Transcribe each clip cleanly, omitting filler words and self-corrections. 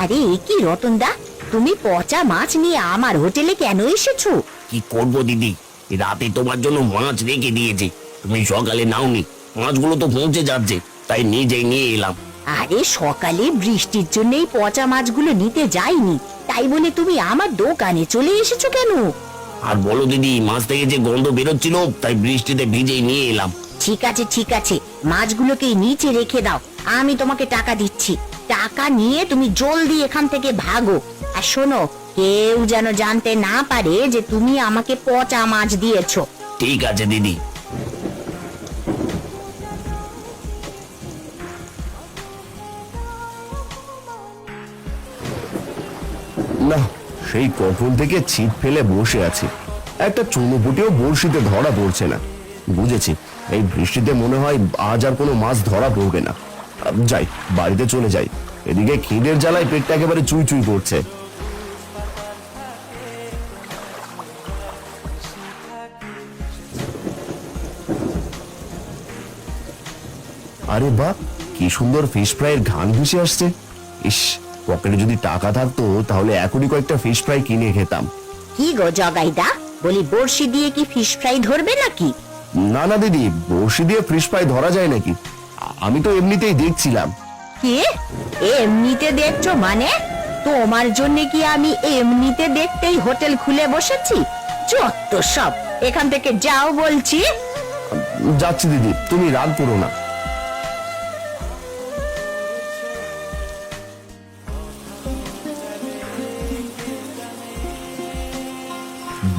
আরে এ কি রতনদা, তুমি পচা মাছ নিয়ে আমার হোটেলে কেন এসেছো? কি করবো দিদি, রাতে তোমার জন্য মাছ রেখে দিয়েছি, তুমি সকালে নাওনি। মাছগুলো তো পৌঁছে যাচ্ছে, তাই নিজেই নিয়ে এলাম। আরে সকালে বৃষ্টির জন্যই পচা মাছগুলো নিতে যাইনি, তাই বলে তুমি আমার দোকানে চলে এসেছো কেন? আর বলো দিদি, মাছ থেকে যে গন্ধ বেরোচ্ছিল, তাই বৃষ্টিতে ভিজেই নিয়ে এলাম। ঠিক আছে ঠিক আছে, মাছগুলোকে নিচে রেখে দাও, আমি তোমাকে টাকা দিচ্ছি। টাকা নিয়ে তুমি জলদি এখান থেকে ভাগো। আর শোনো, কেউ যেন জানতে না পারে যে তুমি আমাকে পচা মাছ দিয়েছো। ঠিক আছে দিদি। না, সেই কখন থেকে ছিপ ফেলে বসে আছি, একটা চুনোপুটিও বড়শিতে ধরা পড়ছে না। বুঝেছি, এই বৃষ্টিতে মনে হয় আজ আর কোনো মাছ ধরা পড়বে না। যাই, বাড়িতে চলে যাই, এদিকে খিদের জ্বালায় পেটটা একেবারে চুই চুই করছে। আরে বাহ, কি সুন্দর ফিশ ফ্রাইয়ের ঘ্রাণ ভেসে আসছে। ইস, পকেটে যদি টাকা থাকতো তাহলে এখনই কয়েকটা ফিশ ফ্রাই কিনে খেতাম। কি গো জগাইদা, বলি বড়শি দিয়ে কি ফিশ ফ্রাই ধরবে নাকি? না না দিদি, বড়শি দিয়ে ফিশ ফ্রাই ধরা যায় নাকি? আমি তো এমনিতেই দেখছিলাম। কি এমনিতে দেখছো মানে? তোমার জন্য কি আমি এমনিতে দেখতেই হোটেল খুলে বসেছি? যত সব, এখান থেকে যাও বলছি। যাচ্ছি দিদি, তুমি রাগ করো না।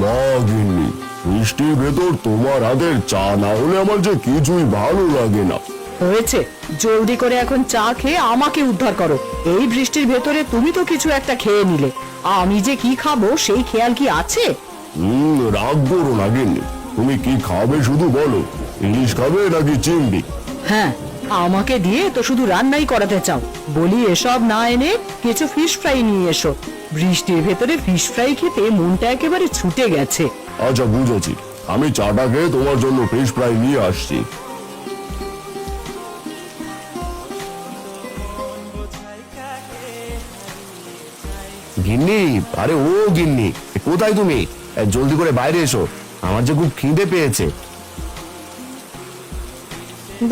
বাঘিনী, বৃষ্টির ভেতর তোমার হাতের চা না হলে আমার যে কিছুই ভালো লাগে না। হয়েছে, জলদি করে এখন চা খেয়ে আমাকে উদ্ধার করো। এই বৃষ্টির ভেতরে তুমি তো কিছু একটা খেয়ে নিলে, আমি যে কি খাবো সেই খেয়াল কি আছে? রাগ করো না গিন্নি, তুমি কি খাবে শুধু বলো। ইলিশ খাবে নাকি চিংড়ি? হ্যাঁ, আমাকে দিয়ে তো শুধু রান্নাই করাতে চাও। বলি এসব না এনে কিছু ফিশ ফ্রাই নিয়ে এসো। বৃষ্টির ভেতরে ফিশ ফ্রাই খেতে মনটা একেবারে ছুটে গেছে। আচ্ছা বুঝেছি, আমি চাটা খেয়ে তোমার জন্য ফিশ ফ্রাই নিয়ে আসছি। গিন্নি, আরে ও গিন্নি, কোথায় তুমি? জলদি করে বাইরে এসো, আমার যে খুব খিদে পেয়েছে।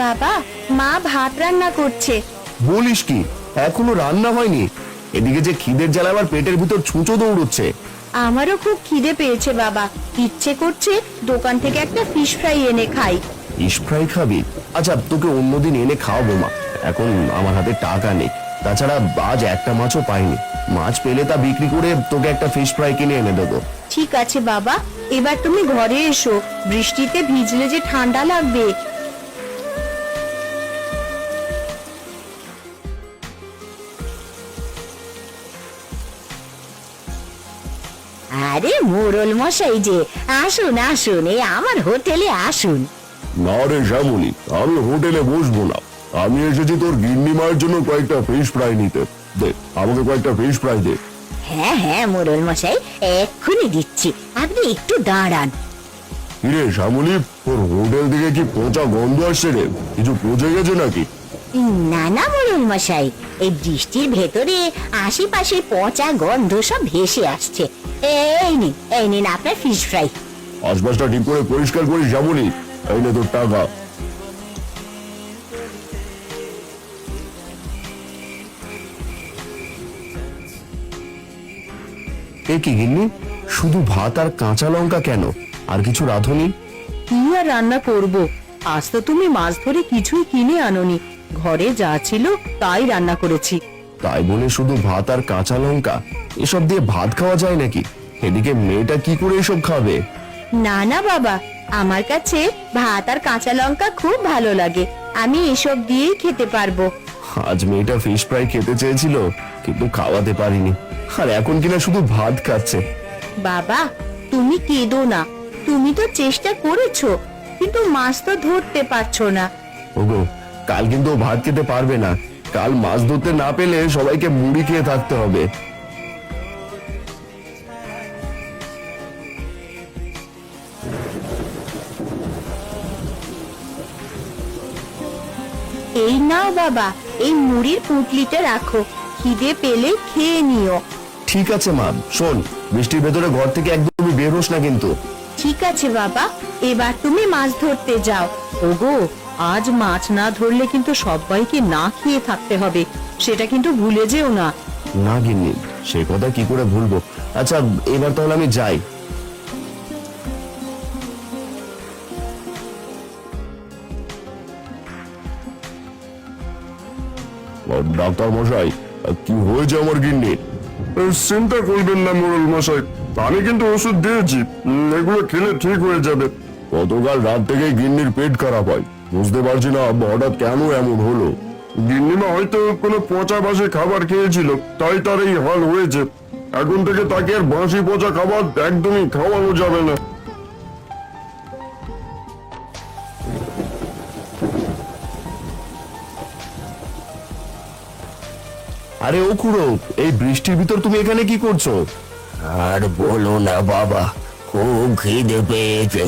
বাবা, মা ভাত রান্না করছে। বলিস কি, এখনো রান্না হয়নি? এদিকে যে খিদের জ্বালা আমার পেটের ভিতর ছুঁচো দৌড়চ্ছে। আমারও খুব খিদে পেয়েছে বাবা, ইচ্ছে করছে দোকান থেকে একটা ফিশ ফ্রাই এনে খাই। ফিশ ফ্রাই খাবি? আচ্ছা, তোকে অন্যদিন এনে খাওয়াবো মা, এখন আমার হাতে টাকা নেই। তাছাড়া আজ একটা মাছও পাইনি, মাছ পেলে তা বিক্রি করে তোকে একটা ফিশ ফ্রাই কিনে এনে দেবো। ঠিক আছে বাবা, এবার তুমি ঘরে এসো, বৃষ্টিতে ভিজলে যে ঠান্ডা লাগবে। আরে মোড়ল মশাই যে, আসুন আসুন, এই আমার হোটেলে আসুন। না রে শ্যামলি, আমি হোটেলে বসবো না, আমি এসেছি তোর গিন্নি মায়ের জন্য কয়েকটা ফিশ ফ্রাই নিতে। দে, আমাকে কয়েকটা ফিশ ফ্রাই দে। হ্যাঁ হ্যাঁ মোড়ল মশাই, এক্ষুনি দিচ্ছি, আপনি একটু দাঁড়ান। কিরে শ্যামলি, তোর হোটেল থেকে কি পচা গন্ধ আসছে রে? কিছু পচে গেছে নাকি? না না মোড়ল মশাই, এই বৃষ্টির ভেতরে আশেপাশে পচা গন্ধ সব ভেসে আসছে। এই নিন আপনার ফিশ ফ্রাই। আশপাশটা ঠিক করে পরিষ্কার করিস শ্যামলি, এই নে তোর টাকা। এ কি গিন্নি, শুধু ভাত আর কাঁচা লঙ্কা কেন? আর কিছু রাঁধুনি? কি আর রান্না করব? আজ তো তুমি মাছ ধরে কিছুই কিনে আনোনি, ঘরে যা ছিল তাই রান্না করেছি। তাই বলে শুধু ভাত আর কাঁচা লঙ্কা? এসব দিয়ে ভাত খাওয়া যায় নাকি? এদিকে মেয়েটা কি করে এসব খাবে? না না বাবা, আমার কাছে ভাত আর কাঁচা লঙ্কা খুব ভালো লাগে, আমি এসব দিয়েই খেতে পারবো। আজ মেয়েটা ফিশ ফ্রাই খেতে চেয়েছিল, কিন্তু খাওয়াতে পারিনি, আর এখন কিনা শুধু ভাত খাচ্ছে। বাবা, তুমি কেঁদো না, তুমি তো চেষ্টা করেছো, কিন্তু মাছ তো ধরতে পারছো না। ওগো, কাল কিন্তু ও ভাত খেতে পারবে না, কাল মাছ ধরতে না পেলে সবাইকে মুড়ি খেয়ে থাকতে হবে। এই নাও বাবা, এই মুড়ির পুঁটলিটা রাখো, খিদে পেলে খেয়ে নিও। ঠিক আছে মা, শোন, বৃষ্টির ভেতরে ঘর থেকে একদমই বের হোস না কিন্তু। ঠিক আছে বাবা, এবার তুমি মাছ ধরতে যাও। ওগো, আজ মাছ না ধরলে কিন্তু সবাইকে না খেয়ে থাকতে হবে, সেটা কিন্তু ভুলে যেও না। না গিন্নি, সে কথা কি করে ভুলবো। আচ্ছা, এবার তাহলে আমি যাই। ডাক্তার মশাই, কি হয়েছে আমার গিন্নির? চিন্তা করবেন না মোড়ল মশাই, আমি কিন্তু ওষুধ দিয়েছি, এগুলো খেলে ঠিক হয়ে যাবে। গতকাল রাত থেকে গিন্নির পেট খারাপ হয়, বুঝতে পারছি না হঠাৎ কেন এমন হলো। গিন্নিমা হয়তো কোনো পচা বাসি খাবার খেয়েছিল, তাই তার এই হাল হয়েছে। এখন থেকে তাকে আর বাসি পচা খাবার একদমই খাওয়ানো যাবে না। আরে ও খুড়ো, এই বৃষ্টির ভিতর তুমি এখানে কি করছো? আর বলো না বাবা, খুব খিদে পেয়েছে,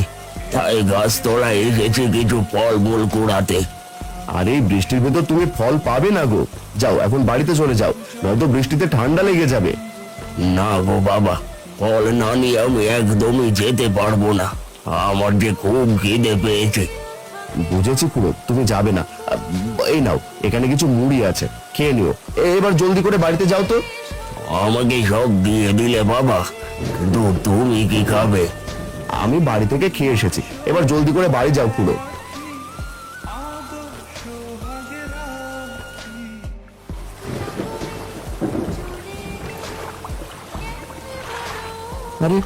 তাই গাছতলায় এসেছি কিছু ফলমূল কুড়াতে। আরে এই বৃষ্টির ভেতর তুমি ফল পাবে না গো, যাও এখন বাড়িতে চলে যাও, নয়তো বৃষ্টিতে ঠান্ডা লেগে যাবে। না গো বাবা, ফল না নিয়ে আমি একদমই যেতে পারবো না, আমার যে খুব খিদে পেয়েছে। বুঝেছি খুড়ো, তুমি যাবে না। এই নাও, এখানে কিছু মুড়ি আছে, খেয়ে নিও। এবার জলদি করে বাড়িতে যাও তো। আমাকে সব দিয়ে দিলে বাবা, কিন্তু তুমি কি খাবে? আমি বাড়ি থেকে খেয়ে এসেছি, এবার জলদি করে বাড়ি যাও খুড়ো। আরে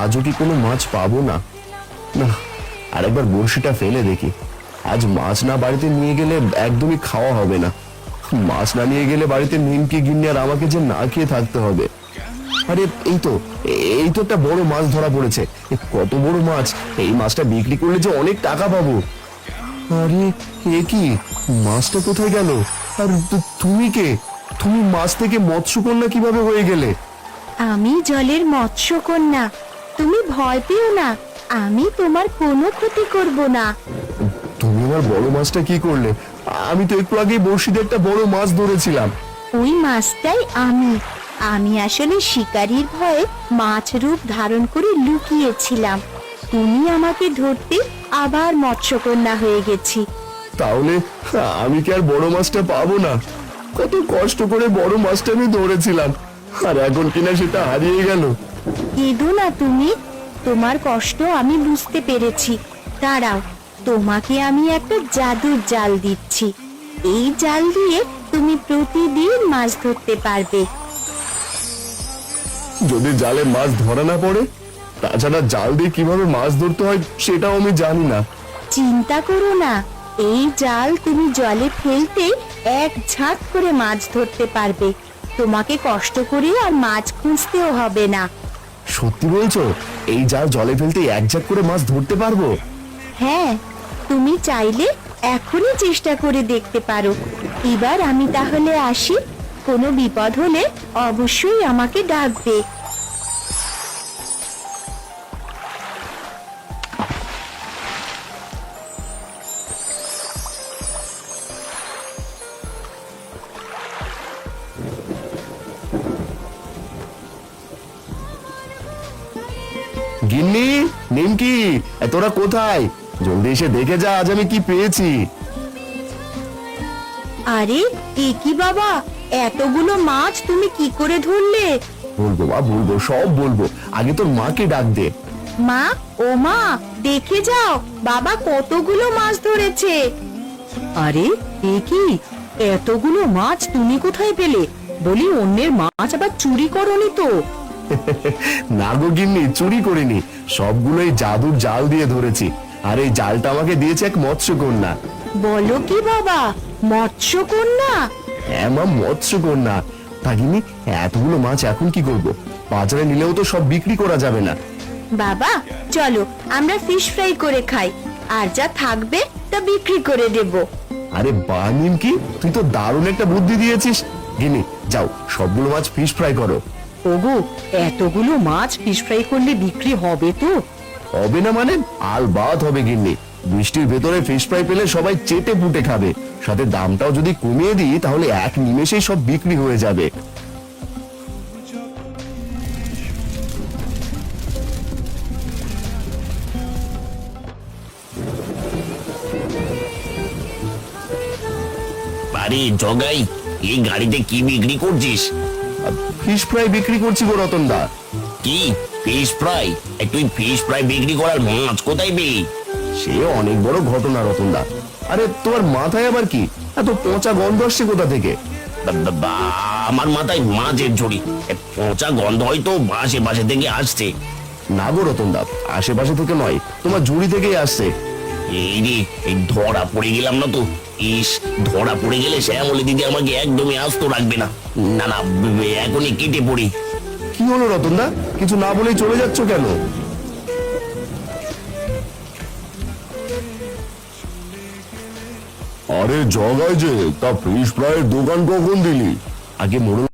আজও কি কোনো মাছ পাবো না? না, আরেকবার বড়শিটা ফেলে দেখি। আজ মাছ না বাড়িতে নিয়ে গেলে একদমই খাওয়া হবে না। মাছ না নিয়ে গেলে বাড়িতে নিমকি গিন্নি আর আমাকে যে না খেয়ে থাকতে হবে। আরে এই তো একটা বড় মাছ ধরা পড়েছে। কত বড় মাছ! এই মাছটা বিক্রি করলে যে অনেক টাকা পাবো। আরে এ কি, মাছটা কোথায় গেল? আর তুমি কে? তুমি মাছ থেকে মৎস্যকন্যা কিভাবে হয়ে গেলে? আমি জলের মৎস্যকন্যা, তুমি ভয় পেও না, আমি তোমার কোনো ক্ষতি করব না। তুমি আমার বড় মাছটা কি করলে? আমি তো একটু আগেই বড়শিতে একটা বড় মাছ ধরেছিলাম। ওই মাছটাই আমি আসলে শিকারীর ভয়ে মাছ রূপ ধারণ করে লুকিয়েছিলাম। তুমি আমাকে ধরতে আবার মৎস্যকন্যা হয়ে গেছি। তাহলে আমি কি আর বড় মাছটা পাবো না? কত কষ্ট করে বড় মাছটা আমি ধরেছিলাম, আর এখন কিনা সেটা হারিয়ে গেল। কেঁদো না তুমি, তোমার কষ্ট আমি বুঝতে পেরেছি। দাঁড়াও, তোমাকে আমি একটা জাদুর জাল দিচ্ছি। এই জাল দিয়ে তুমি প্রতিদিন মাছ ধরতে পারবে। যদি জালে মাছ ধরা না পড়ে? তাছাড়া জাল দিয়ে কিভাবে মাছ ধরতে হয় সেটাও আমি জানি না। চিন্তা করো না, এই জাল তুমি জলে ফেলতে এক ঝাঁক করে মাছ ধরতে পারবে। তোমাকে কষ্ট করে আর মাছ খুঁজতেও হবে না। সত্যি বলছো? এই জাল জলে ফেলতে এক ঝাঁক করে মাছ ধরতে পারবো? হ্যাঁ, তুমি চাইলে এখনই চেষ্টা করে দেখতে পারো। এবার আমি তাহলে আসি, কোনো বিপদ হলে অবশ্যই আমাকে ডাকবে। গিন্নি, নিমকি, তোরা কোথায়? জলদি এসে দেখে যা আজ আমি কি পেয়েছি। আরে এ কি বাবা, এতগুলো মাছ তুমি কি করে ধরলে? বলবো মা, বলবো, সব বলবো। আগে তোর মাকে ডাক দে। মা, ও মা, দেখে যাও, বাবা কতগুলো মাছ ধরেছে। আরে এ কি, এতগুলো মাছ তুমি কোথায় পেলে? বলি অন্যের মাছ আবার চুরি করনি তো? না গো গিন্নি, চুরি করিনি, সবগুলোই জাদুর জাল দিয়ে ধরেছি। আর এই জালটা আমাকে দিয়েছে এক মৎস্যকন্যা। বলো কি বাবা, মৎস্যকন্যা? হ্যাঁ মা, মৎস্যকন্যা। তা গিন্নি, এতগুলো মাছ এখন কি করব? বাজারে নিলেও তো সব বিক্রি করা যাবে না। বাবা চলো, আমরা ফিশ ফ্রাই করে খাই, আর যা থাকবে তা বিক্রি করে দেব। আরে বাহ নিমকি, তুই তো দারুণ একটা বুদ্ধি দিয়েছিস। গিন্নি যাও, সবগুলো মাছ ফিশ ফ্রাই করো। ওগো, এতগুলো মাছ ফিশ ফ্রাই করলে বিক্রি হবে তো? হবে না মানে? আলবাত হবে গিন্নি। বৃষ্টির ভেতরে ফিশ ফ্রাই পেলে সবাই চেটে পুটে খাবে, সাথে দামটাও যদি কমিয়ে দিই তাহলে এক নিমেষেই সব বিক্রি হয়ে যাবে। আরে জগাই, এই গাড়িতে কি বিক্রি করছিস? ফিশ ফ্রাই বিক্রি করছি গো রতনদা। কি ফিশ ফ্রাই? তুই ফিশ ফ্রাই বিক্রি করার মাছ কোথায় পেলি? সে অনেক বড় ঘটনা রতনদা। আরে তোমার মাথায় আবার কি এত পচা গন্ধ আসছে কোথা থেকে? আমার মাথায় মাছের ঝুড়ি, পচা গন্ধ হয়তো আশেপাশে থেকে আসছে। না গো রতনদা, আশেপাশে থেকে নয়, তোমার ঝুড়ি থেকেই আসছে। এই রে, এই ধরা পড়ে গেলাম না তো। ইস, ধরা পড়ে গেলে শ্যামলী দিদি আমাকে একদমই আস্ত রাখবে না। না না, এখনই কেটে পড়ি। কি হলো রতনদা, কিছু না বলেই চলে যাচ্ছ কেন? আরে জগাই যে, তা ফিশ ফ্রাইয়ের দোকান কখন দিলি? আগে মোড়ল